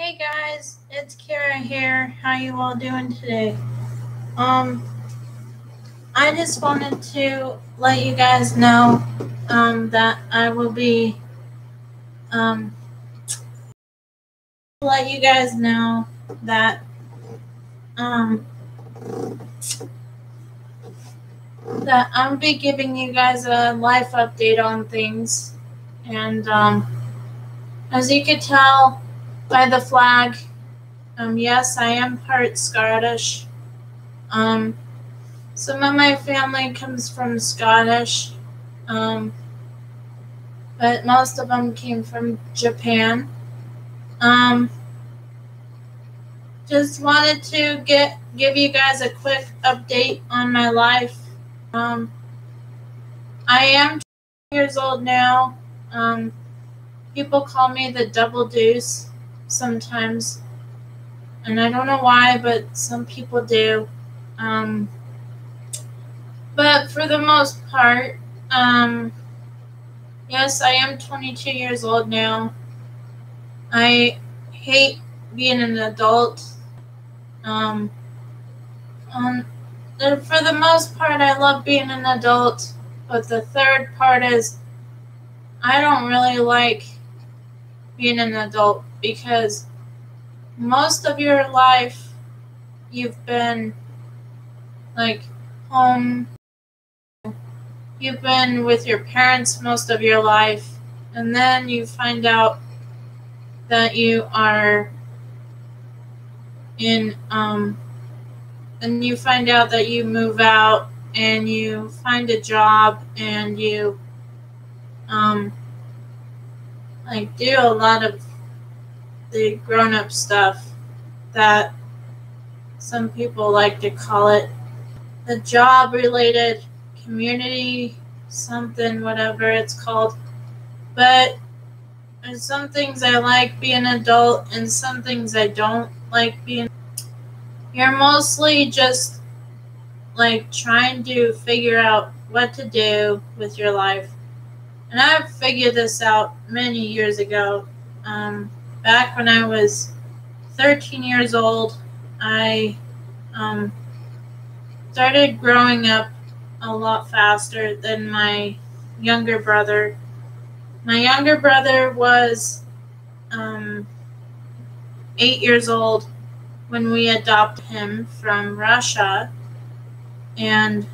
Hey guys, it's Kara here. How you all doing today? Um, I just wanted to let you guys know that I will be um let you guys know that um that I'll be giving you guys a life update on things, and as you could tell by the flag, yes, I am part Scottish. Um, some of my family comes from Scottish. Um, but most of them came from Japan. Um, just wanted to give you guys a quick update on my life. Um, I am 20 years old now. Um, people call me the double deuce sometimes, and I don't know why, but some people do. Um, but for the most part, yes, I am 22 years old now. I hate being an adult. Um, um, for the most part, I love being an adult, but the third part is I don't really like being an adult because most of your life you've been like home, you've been with your parents most of your life, and then you find out that you are in and you find out that you move out and you find a job and you um like do a lot of the grown-up stuff that some people like to call it the job related community something whatever it's called, but there's some things I like being an adult and some things I don't like being. You're mostly just like trying to figure out what to do with your life, and I've figured this out many years ago. Back when I was 13 years old, I um, started growing up a lot faster than my younger brother. My younger brother was 8 years old when we adopted him from Russia, and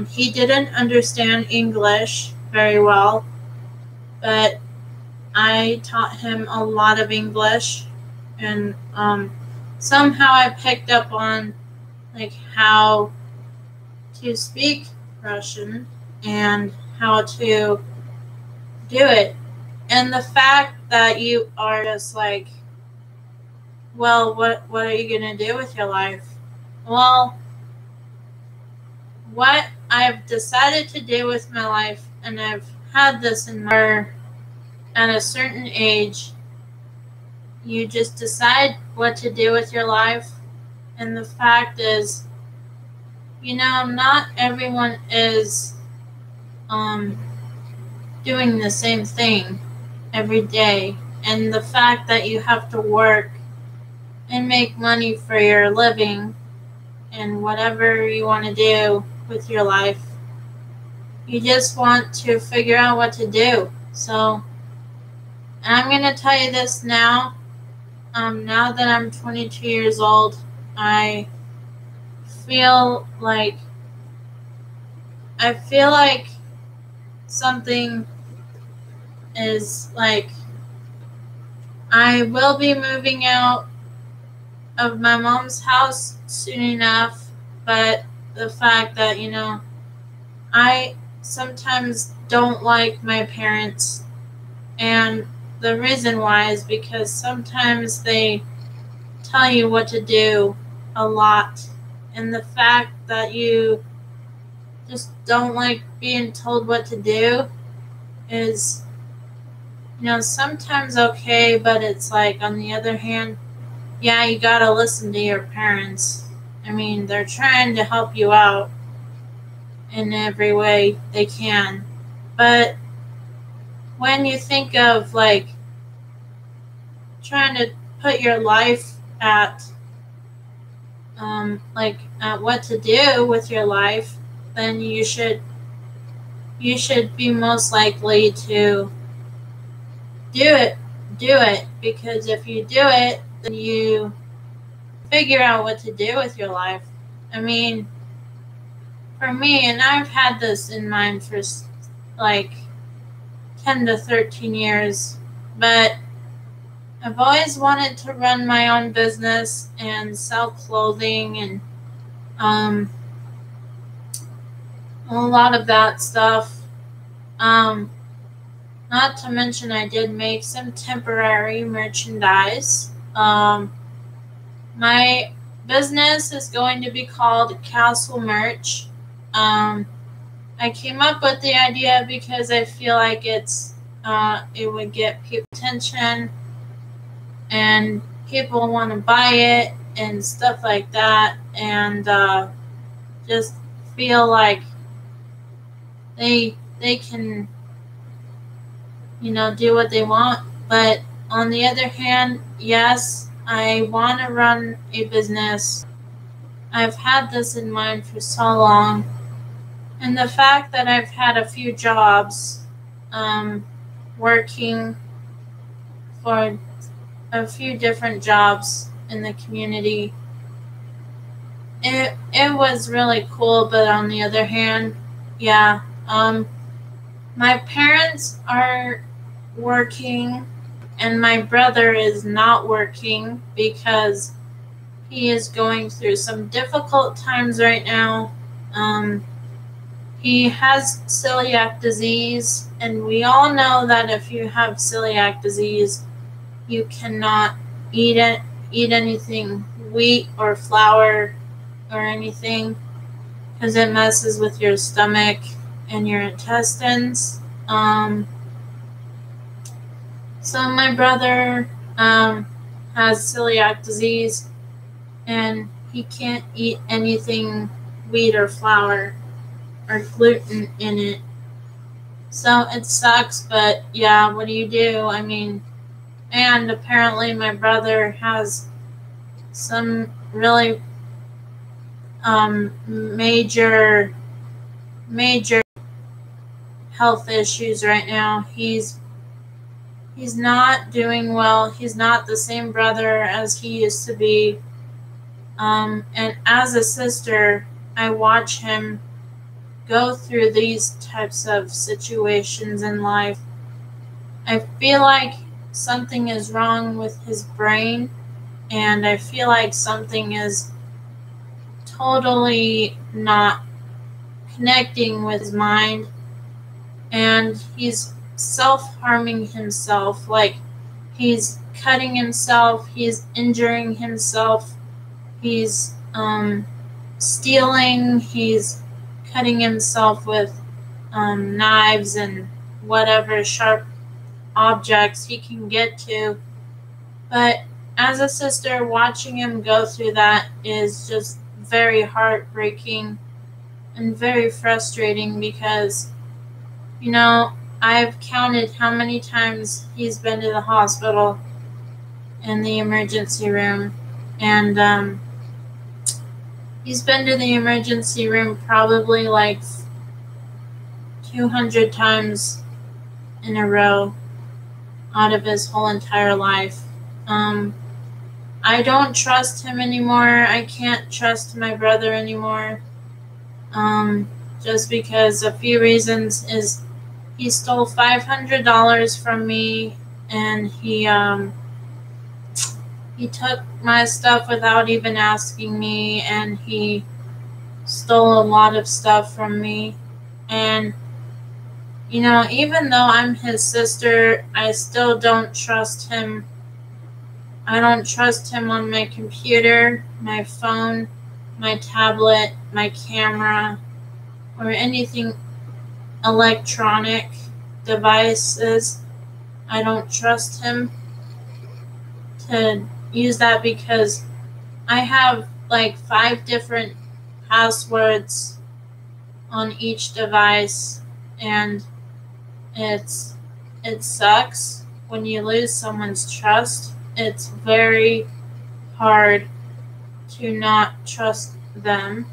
he didn't understand English very well, but I taught him a lot of English, and somehow I picked up on like how to speak Russian and how to do it. And the fact that you are just like, well, what are you gonna do with your life? Well, what I've decided to do with my life, and I've had this in my at a certain age, you just decide what to do with your life. And the fact is, not everyone is doing the same thing every day. And the fact that you have to work and make money for your living and whatever you want to do with your life, you just want to figure out what to do. So I'm going to tell you this now. Now that I'm 22 years old, I feel like something is like I will be moving out of my mom's house soon enough, but the fact that, I sometimes don't like my parents, and the reason why is because sometimes they tell you what to do a lot, and the fact that you just don't like being told what to do is, sometimes okay, but it's like, on the other hand, yeah, you gotta listen to your parents. I mean, they're trying to help you out in every way they can. But when you think of, like, trying to put your life at at what to do with your life, then you should be most likely to do it, because if you do it, then you figure out what to do with your life. I mean, for me, and I've had this in mind for like 10 to 13 years, but I've always wanted to run my own business and sell clothing and a lot of that stuff. Not to mention I did make some temporary merchandise. My business is going to be called Castle Merch. I came up with the idea because I feel like it would get people attention and people want to buy it and stuff like that, and just feel like they can do what they want. But on the other hand, yes, I want to run a business. I've had this in mind for so long, and the fact that I've had a few jobs, working for a few different jobs in the community, it was really cool. But on the other hand, yeah, my parents are working and my brother is not working because he is going through some difficult times right now. He has celiac disease, and we all know that if you have celiac disease, you cannot eat anything wheat or flour or anything, because it messes with your stomach and your intestines. So my brother has celiac disease, and he can't eat anything wheat or flour or gluten in it. So it sucks, but yeah, what do you do? I mean, and apparently my brother has some really major health issues right now. He's not doing well. He's not the same brother as he used to be. And as a sister, I watch him go through these types of situations in life. I feel like something is wrong with his brain, and I feel like something is totally not connecting with his mind, and he's self-harming himself. Like, he's cutting himself, he's injuring himself, he's stealing, he's cutting himself with knives and whatever sharp objects he can get to. But as a sister, watching him go through that is just very heartbreaking and very frustrating, because I've counted how many times he's been to the hospital in the emergency room, and he's been to the emergency room probably like 200 times in a row out of his whole entire life. I don't trust him anymore. I can't trust my brother anymore. Just because a few reasons is he stole $500 from me, and he took my stuff without even asking me, and he stole a lot of stuff from me. And even though I'm his sister, I still don't trust him. I don't trust him on my computer, my phone, my tablet, my camera, or anything electronic devices. I don't trust him to use that, because I have like 5 different passwords on each device, and it sucks when you lose someone's trust. it's very hard to not trust them.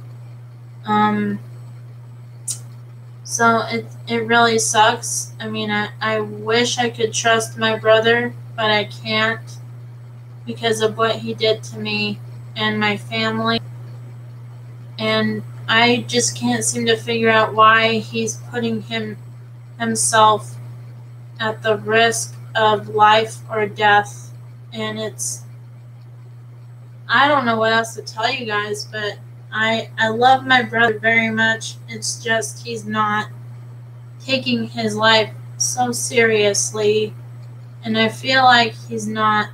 So it really sucks. I mean, I wish I could trust my brother, but I can't because of what he did to me and my family. And I just can't seem to figure out why he's putting himself at the risk of life or death. And I don't know what else to tell you guys, but I love my brother very much. It's just he's not taking his life so seriously, and I feel like he's not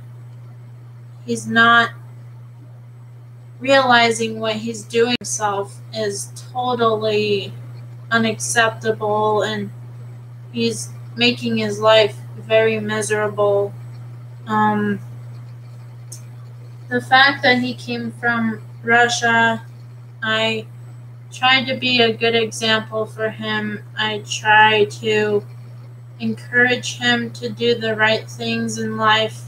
realizing what he's doing himself is totally unacceptable, and he's making his life very miserable. The fact that he came from Russia, I tried to be a good example for him. I try to encourage him to do the right things in life,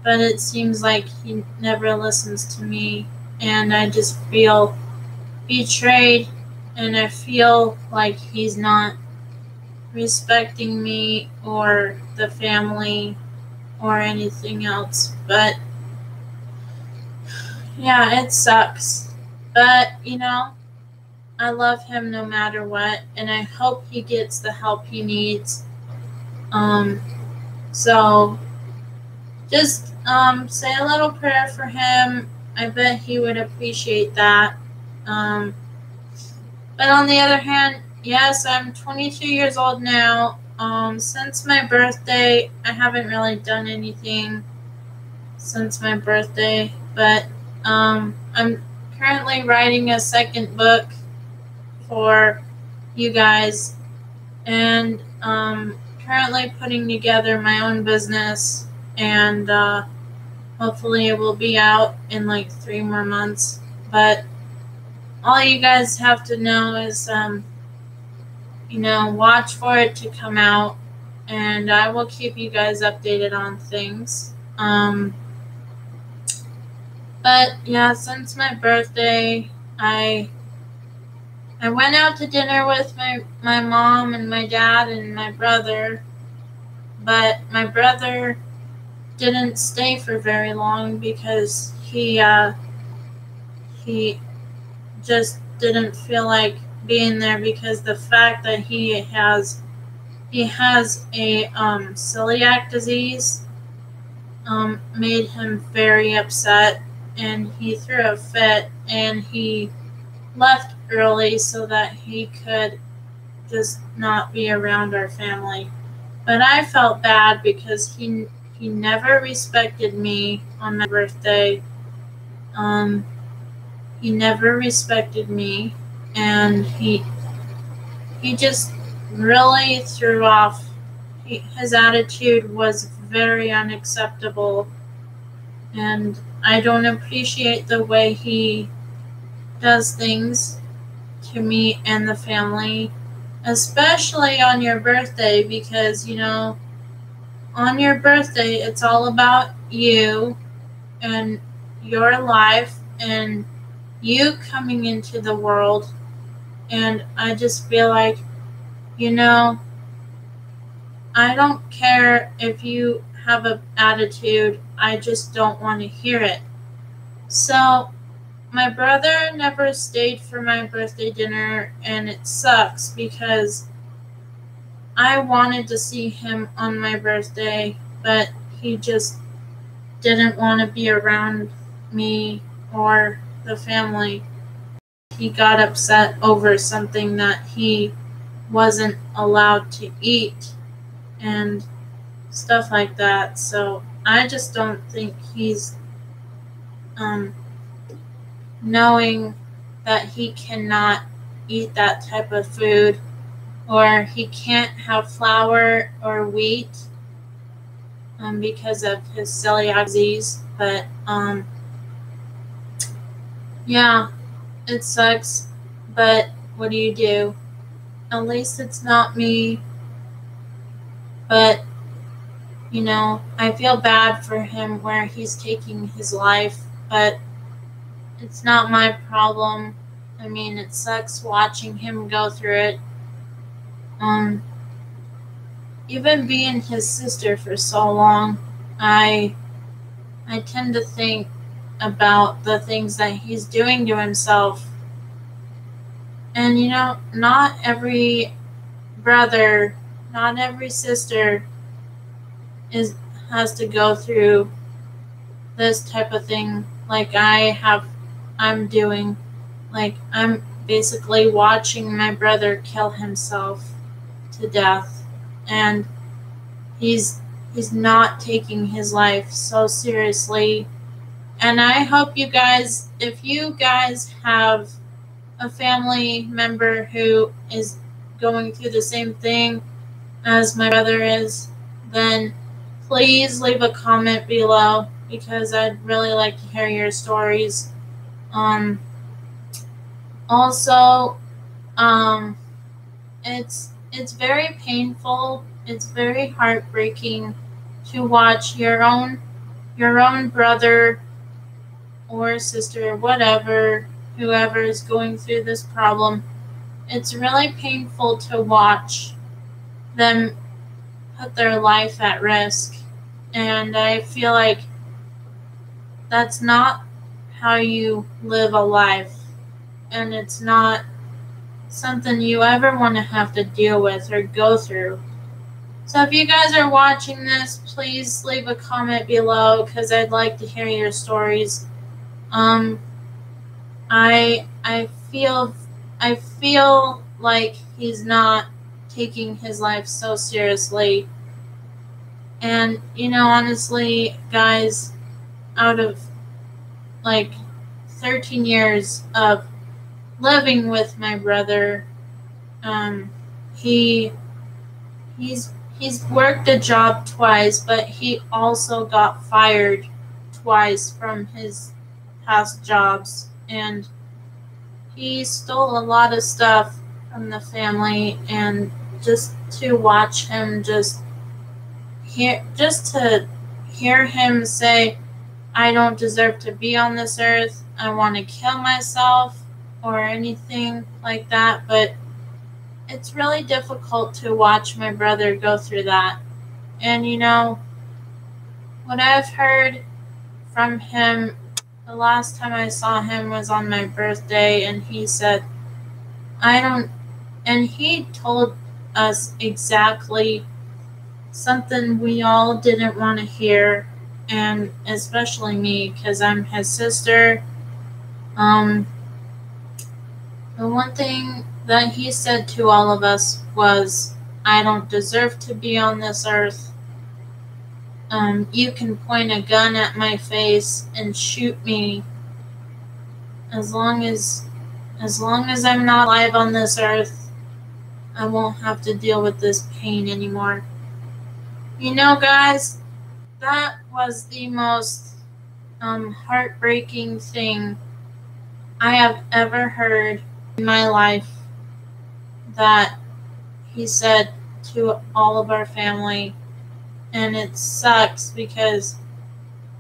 but it seems like he never listens to me, and I just feel betrayed, and I feel like he's not respecting me or the family or anything else. But yeah, it sucks. But, I love him no matter what, and I hope he gets the help he needs. So just say a little prayer for him. I bet he would appreciate that. But on the other hand, yes, I'm 22 years old now. Since my birthday, I haven't really done anything since my birthday, but I'm currently writing a second book for you guys, and currently putting together my own business, and hopefully it will be out in like 3 more months. But all you guys have to know is watch for it to come out, and I will keep you guys updated on things. But yeah, since my birthday, I went out to dinner with my mom and my dad and my brother, but my brother didn't stay for very long because he just didn't feel like being there, because the fact that he has a celiac disease made him very upset, and he threw a fit, and he left early so that he could just not be around our family. But I felt bad because he never respected me on my birthday. He never respected me, and he just really threw off. His attitude was very unacceptable, and I don't appreciate the way he does things to me and the family, especially on your birthday, because on your birthday it's all about you and your life and you coming into the world. And I just feel like, I don't care if you have an attitude, I just don't want to hear it. So my brother never stayed for my birthday dinner, and it sucks because I wanted to see him on my birthday, but he just didn't want to be around me or the family. He got upset over something that he wasn't allowed to eat and stuff like that. So I just don't think he's knowing that he cannot eat that type of food, or he can't have flour or wheat because of his celiac disease. But yeah, it sucks, but what do you do? At least it's not me. But I feel bad for him where he's taking his life, but it's not my problem. I mean, it sucks watching him go through it. Um, Even being his sister for so long, I tend to think about the things that he's doing to himself. And not every brother, not every sister has to go through this type of thing like I'm doing. Like, I'm basically watching my brother kill himself to death, and he's not taking his life so seriously. And I hope you guys, if you guys have a family member who is going through the same thing as my brother is, then please leave a comment below, because I'd really like to hear your stories. Also, it's very painful. It's very heartbreaking to watch your own brother or sister, whatever, whoever is going through this problem. It's really painful to watch them put their life at risk. And I feel like that's not how you live a life. And it's not something you ever want to have to deal with or go through. So if you guys are watching this, please leave a comment below, because I'd like to hear your stories. I feel like he's not taking his life so seriously. And honestly, guys, out of like 13 years of living with my brother, he's worked a job twice, but he also got fired twice from his past jobs, and he stole a lot of stuff from the family. And just to watch him, just to hear him say, "I don't deserve to be on this earth, I want to kill myself," or anything like that. But it's really difficult to watch my brother go through that. And what I've heard from him, the last time I saw him was on my birthday, and he said, and he told us exactly something we all didn't want to hear, and especially me, because I'm his sister. The one thing that he said to all of us was, "I don't deserve to be on this earth. You can point a gun at my face and shoot me. As long as I'm not alive on this earth, I won't have to deal with this pain anymore." Guys, that was the most heartbreaking thing I have ever heard in my life that he said to all of our family. And it sucks, because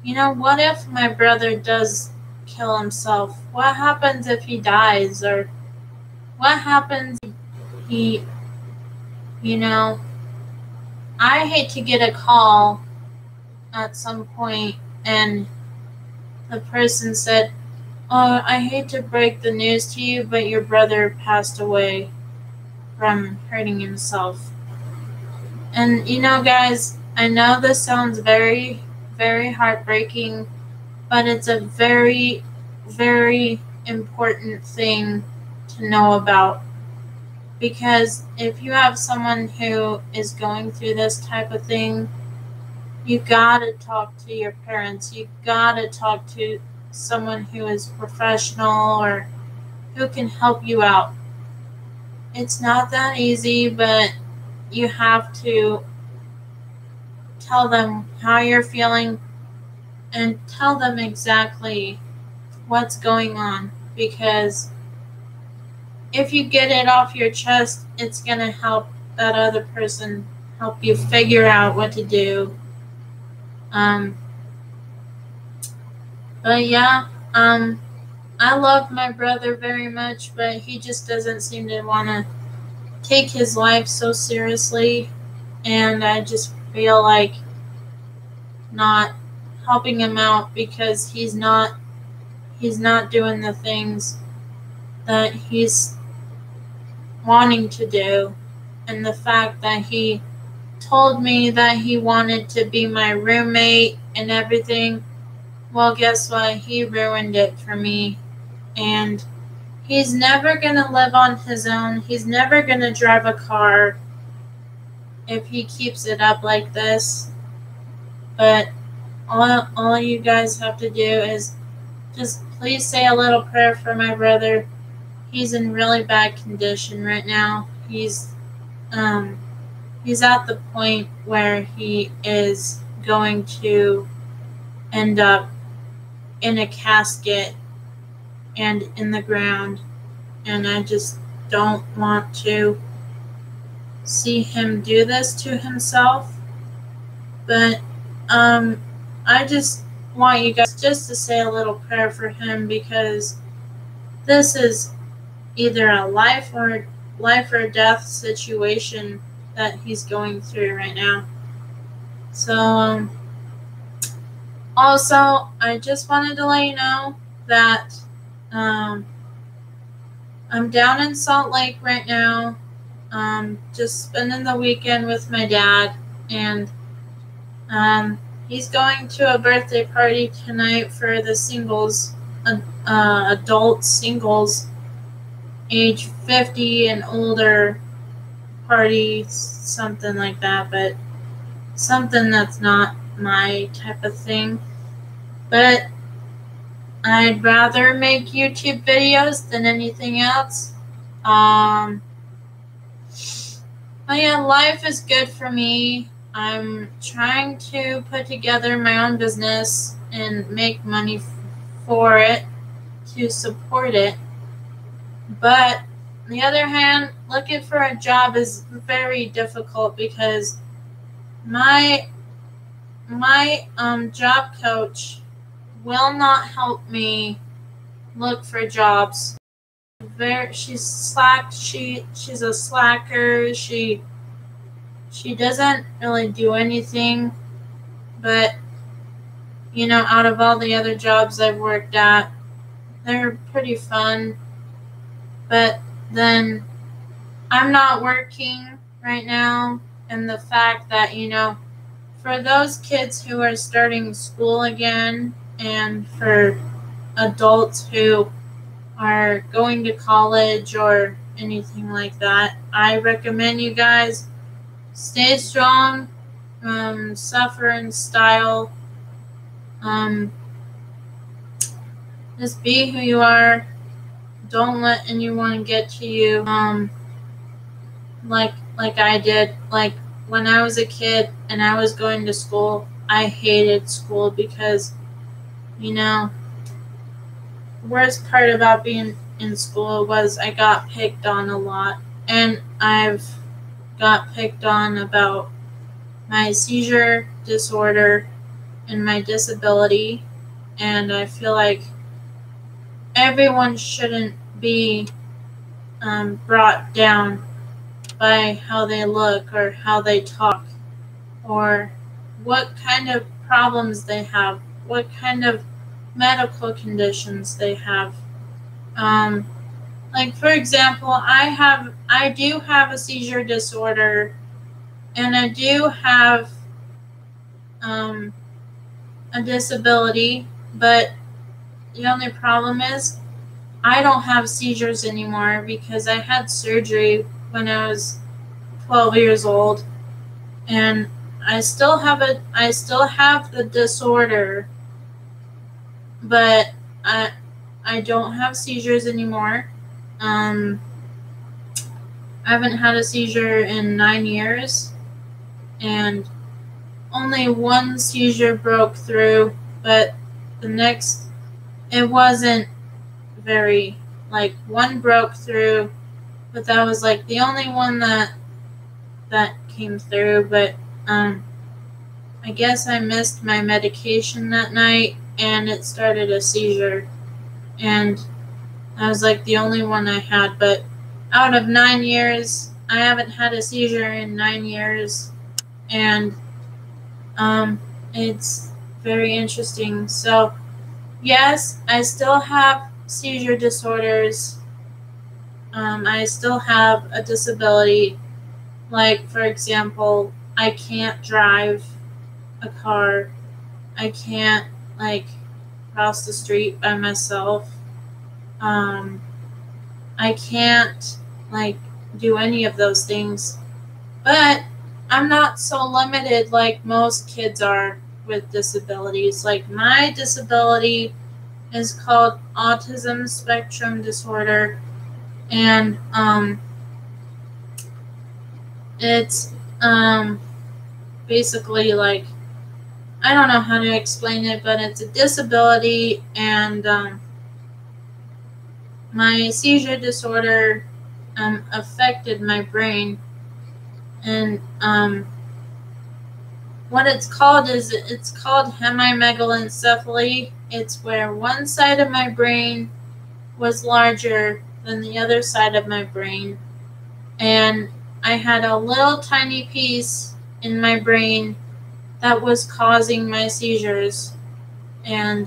what if my brother does kill himself? What happens if he dies? Or what happens if he, I hate to get a call at some point and the person said, "Oh, I hate to break the news to you, but your brother passed away from hurting himself." And guys, I know this sounds very, very heartbreaking, but it's a very, very important thing to know about. Because if you have someone who is going through this type of thing, you gotta talk to your parents. You gotta talk to someone who is professional or who can help you out. It's not that easy, but you have to tell them how you're feeling and tell them exactly what's going on. Because if you get it off your chest, it's going to help that other person help you figure out what to do. Um, but yeah, I love my brother very much, but he just doesn't seem to want to take his life so seriously, and I just feel like not helping him out because he's not doing the things that he's wanting to do. And the fact that he told me that he wanted to be my roommate and everything, well, guess what? He ruined it for me. And he's never going to live on his own. He's never going to drive a car if he keeps it up like this. But all you guys have to do is just please say a little prayer for my brother. He's in really bad condition right now. He's at the point where he is going to end up in a casket and in the ground, and I just don't want to see him do this to himself. But I just want you guys just to say a little prayer for him, because this is either a life or death situation that he's going through right now. So also, I just wanted to let you know that I'm down in Salt Lake right now, just spending the weekend with my dad, and he's going to a birthday party tonight for the singles, adult singles, age 50 and older party, something like that, but something that's not my type of thing. But I'd rather make YouTube videos than anything else. But yeah, life is good for me. I'm trying to put together my own business and make money for it to support it. But on the other hand, looking for a job is very difficult because my job coach will not help me look for jobs. She's a slacker. She doesn't really do anything. But out of all the other jobs I've worked at, they're pretty fun. But then I'm not working right now, and the fact that for those kids who are starting school again, and for adults who are going to college or anything like that, I recommend you guys stay strong, suffer in style, just be who you are. Don't let anyone get to you, like I did. Like when I was a kid and I was going to school, I hated school because, the worst part about being in school was I got picked on a lot. And I've got picked on about my seizure disorder and my disability. And I feel like everyone shouldn't be brought down by how they look or how they talk or what kind of problems they have, what kind of medical conditions they have. Like for example, I do have a seizure disorder, and I do have a disability, but the only problem is I don't have seizures anymore because I had surgery when I was 12 years old, and I still have the disorder, but I don't have seizures anymore. I haven't had a seizure in 9 years, and only one seizure broke through, but the next, it wasn't very, one broke through, but that was the only one that came through. But I guess I missed my medication that night, and it started a seizure. And I was like the only one I had. But out of 9 years, I haven't had a seizure in 9 years. And it's very interesting. So, yes, I still have seizure disorders. I still have a disability. Like, for example, I can't drive a car. I can't, like, cross the street by myself. I can't, like, do any of those things. But I'm not so limited like most kids are with disabilities. Like, my disability is called autism spectrum disorder, and it's basically like, I don't know how to explain it, but it's a disability, and my seizure disorder affected my brain, and what it's called is, it's called hemimegalencephaly. It's where one side of my brain was larger than the other side of my brain, and I had a little tiny piece in my brain that was causing my seizures. And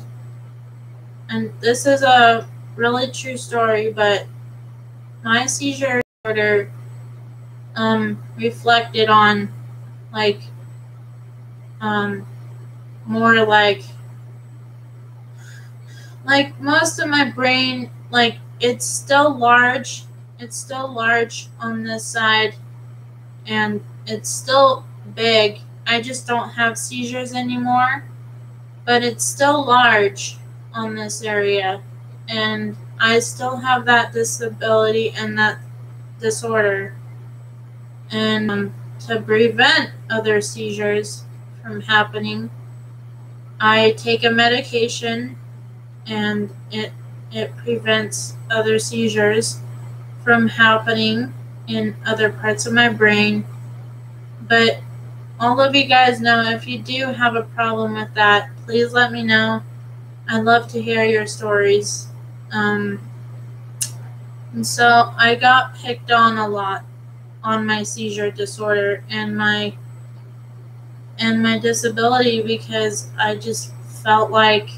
this is a really true story, but my seizure disorder reflected on, like, more like most of my brain, like, it's still large on this side, and it's still big. I just don't have seizures anymore, but it's still large on this area, and I still have that disability and that disorder. And to prevent other seizures from happening, I take a medication, and it prevents other seizures from happening in other parts of my brain. But all of you guys know, if you do have a problem with that, please let me know. I'd love to hear your stories. And so I got picked on a lot on my seizure disorder and my disability, because I just felt like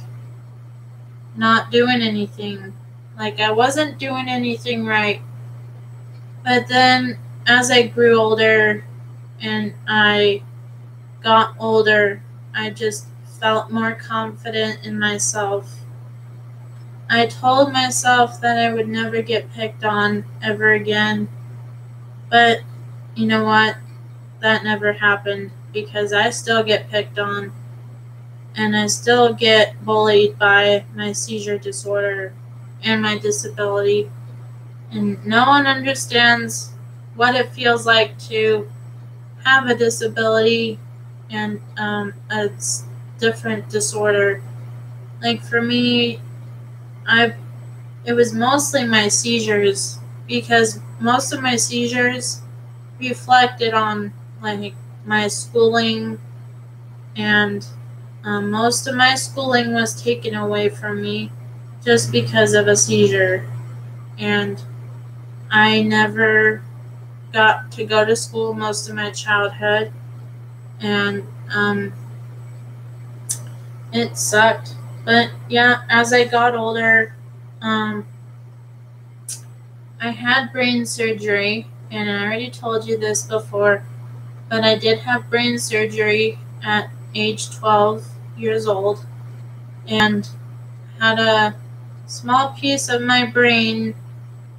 not doing anything. Like, I wasn't doing anything right. But then, as I grew older and I got older, I just felt more confident in myself. I told myself that I would never get picked on ever again. But you know what? That never happened, because I still get picked on, and I still get bullied by my seizure disorder and my disability. And no one understands what it feels like to have a disability and a different disorder. Like, for me, it was mostly my seizures, because most of my seizures reflected on, like, my schooling, and most of my schooling was taken away from me just because of a seizure. And I never got to go to school most of my childhood, and it sucked. But yeah, as I got older, I had brain surgery, and I already told you this before, but I did have brain surgery at age 12 years old, and had a small piece of my brain,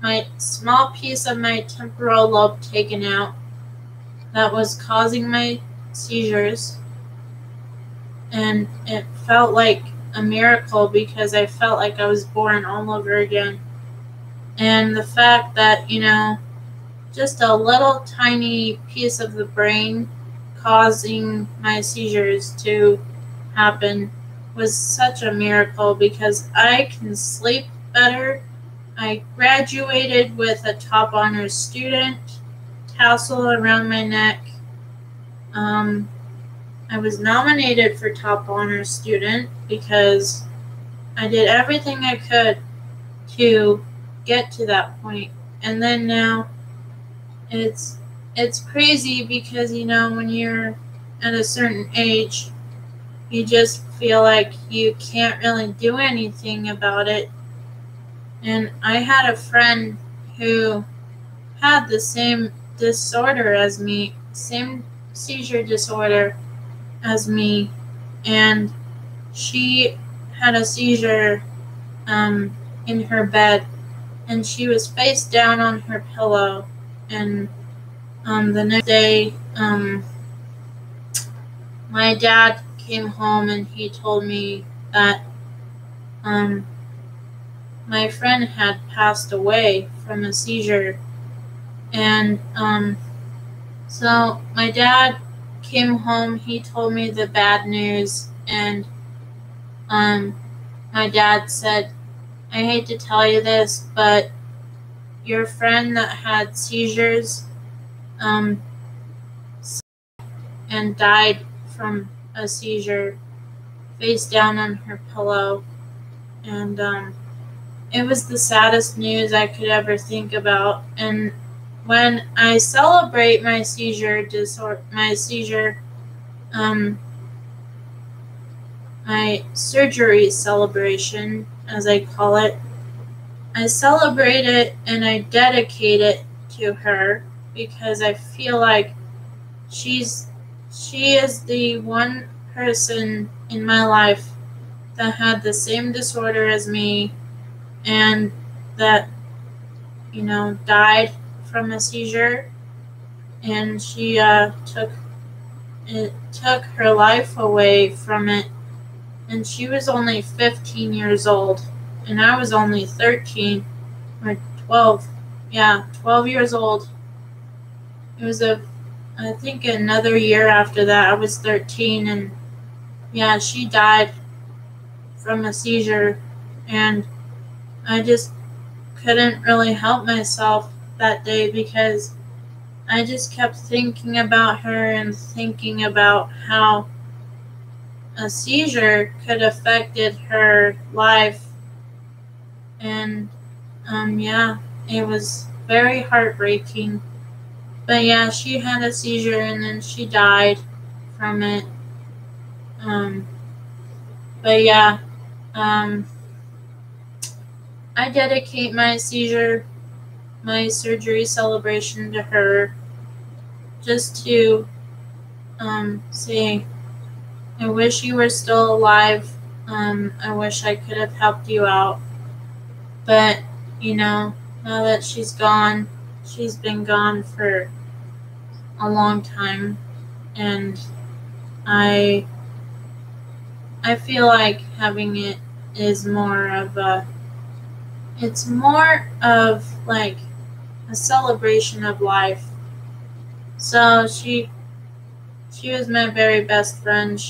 my small piece of my temporal lobe taken out that was causing my seizures. And it felt like a miracle, because I felt like I was born all over again. And the fact that, just a little tiny piece of the brain causing my seizures to happen was such a miracle, because I can sleep better. I graduated with a top honors student, tassel around my neck. I was nominated for top honor student because I did everything I could to get to that point. And then now it's crazy because when you're at a certain age, you just feel like you can't really do anything about it. And I had a friend who had the same disorder as me, same seizure disorder as me, and she had a seizure in her bed, and she was face down on her pillow. And the next day, my dad came home and he told me that my friend had passed away from a seizure. And so my dad came home, he told me the bad news, and my dad said, I hate to tell you this, but your friend that had seizures and died from a seizure face down on her pillow. And it was the saddest news I could ever think about. And when I celebrate my seizure my surgery celebration, as I call it, I celebrate it and I dedicate it to her because I feel like she is the one person in my life that had the same disorder as me and that died from a seizure, and she took her life away from it, and she was only 15 years old and I was only 13 or 12. 12 years old. It was I think another year after that I was 13, and she died from a seizure, and I just couldn't really help myself that day because I just kept thinking about her and thinking about how a seizure could have affected her life. And it was very heartbreaking. But she had a seizure and then she died from it. I dedicate my surgery celebration to her, just to say, I wish you were still alive. I wish I could have helped you out. But, now that she's gone, she's been gone for a long time. And I feel like having it is more of like a celebration of life. So she was my very best friend.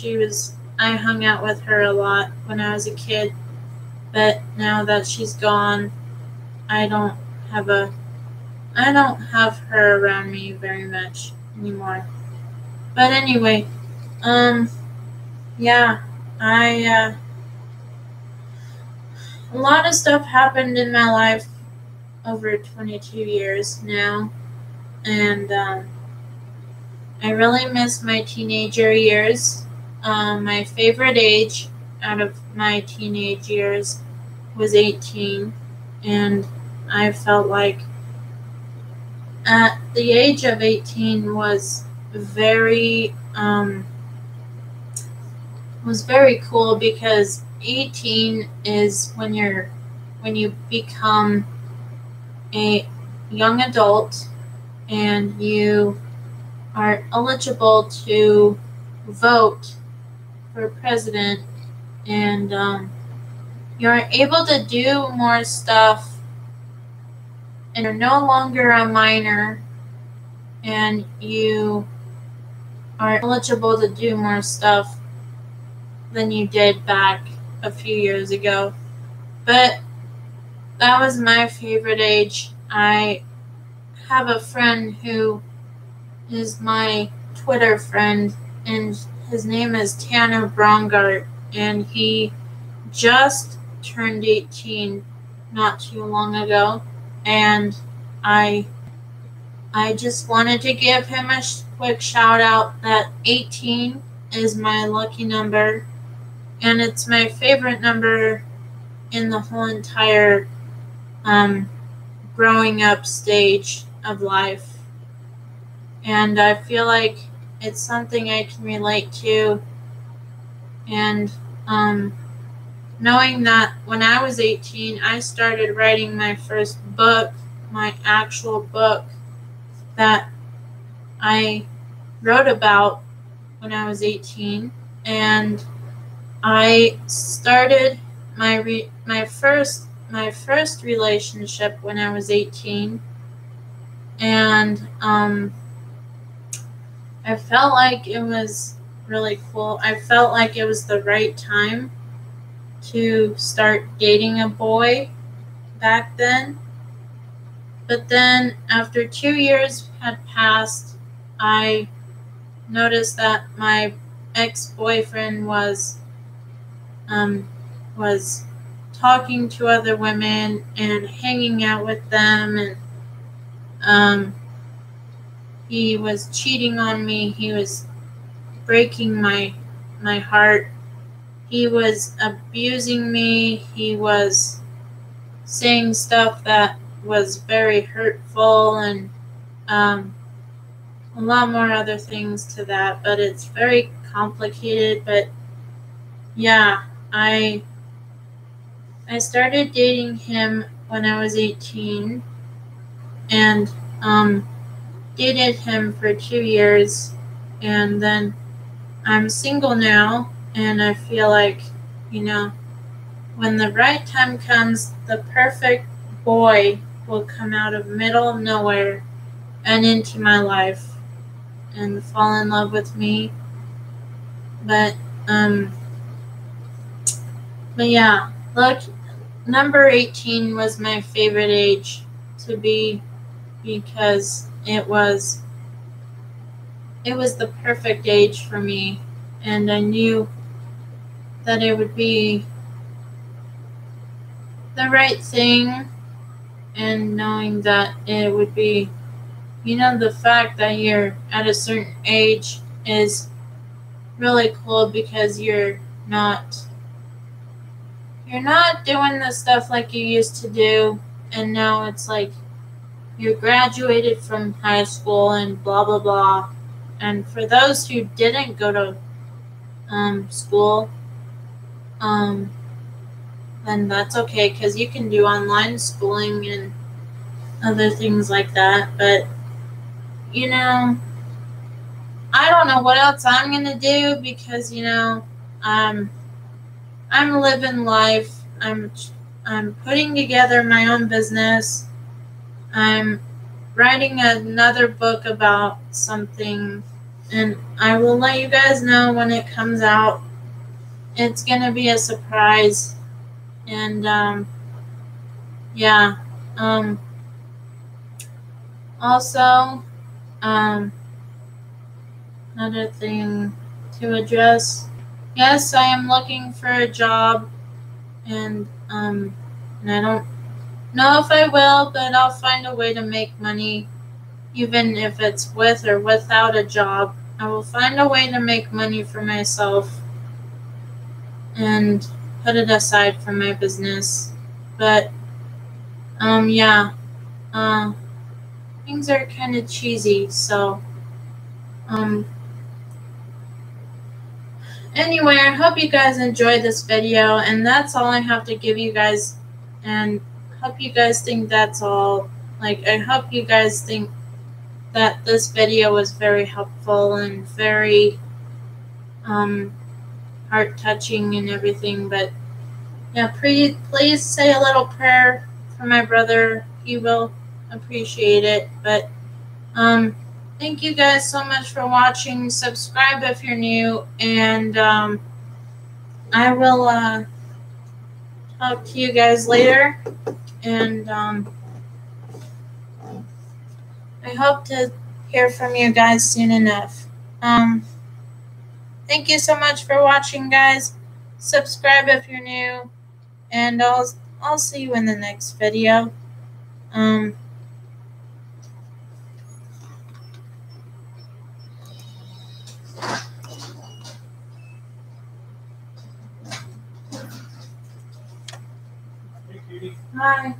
I hung out with her a lot when I was a kid, but now that she's gone, I don't have her around me very much anymore. But anyway, a lot of stuff happened in my life over 22 years now, and I really miss my teenager years. My favorite age out of my teenage years was 18, and I felt like at the age of 18 was very cool, because 18 is when you become a young adult and you are eligible to vote for president, and you're able to do more stuff, and you're no longer a minor, and you are eligible to do more stuff than you did back a few years ago. But that was my favorite age. I have a friend who is my Twitter friend, and his name is Tanner Brongart, and he just turned 18 not too long ago, and I just wanted to give him a quick shout out that 18 is my lucky number, and it's my favorite number in the whole entire growing up stage of life. And I feel like it's something I can relate to. And knowing that when I was 18, I started writing my first book, my actual book that I wrote about when I was 18. And I started my first relationship when I was 18, and I felt like it was really cool. I felt like it was the right time to start dating a boy back then. But then after 2 years had passed, I noticed that my ex-boyfriend was talking to other women and hanging out with them, and he was cheating on me. He was breaking my heart. He was abusing me. He was saying stuff that was very hurtful, and a lot more other things to that, but it's very complicated. But yeah, I started dating him when I was 18, and dated him for 2 years, and then I'm single now, and I feel like, when the right time comes, the perfect boy will come out of middle of nowhere and into my life and fall in love with me. But yeah, look, number 18 was my favorite age to be, because it was the perfect age for me, and I knew that it would be the right thing, and knowing that it would be, the fact that you're at a certain age is really cool, because you're not doing the stuff like you used to do, and now it's like you graduated from high school and blah blah blah. And for those who didn't go to school, then that's okay, because you can do online schooling and other things like that. But I don't know what else I'm gonna do, because I'm living life. I'm putting together my own business. I'm writing another book about something, and I will let you guys know when it comes out. It's gonna be a surprise, and yeah. Also, another thing to address. Yes, I am looking for a job, and I don't know if I will, but I'll find a way to make money, even if it's with or without a job. I will find a way to make money for myself and put it aside for my business. But yeah, things are kind of cheesy, so anyway, I hope you guys enjoyed this video, and that's all I have to give you guys, and hope you guys think that's all. Like, I hope you guys think that this video was very helpful and very heart-touching and everything. But yeah, please say a little prayer for my brother. He will appreciate it. But thank you guys so much for watching. Subscribe if you're new, and I will talk to you guys later, and I hope to hear from you guys soon enough. thank you so much for watching, guys. Subscribe if you're new, and I'll see you in the next video. Hi.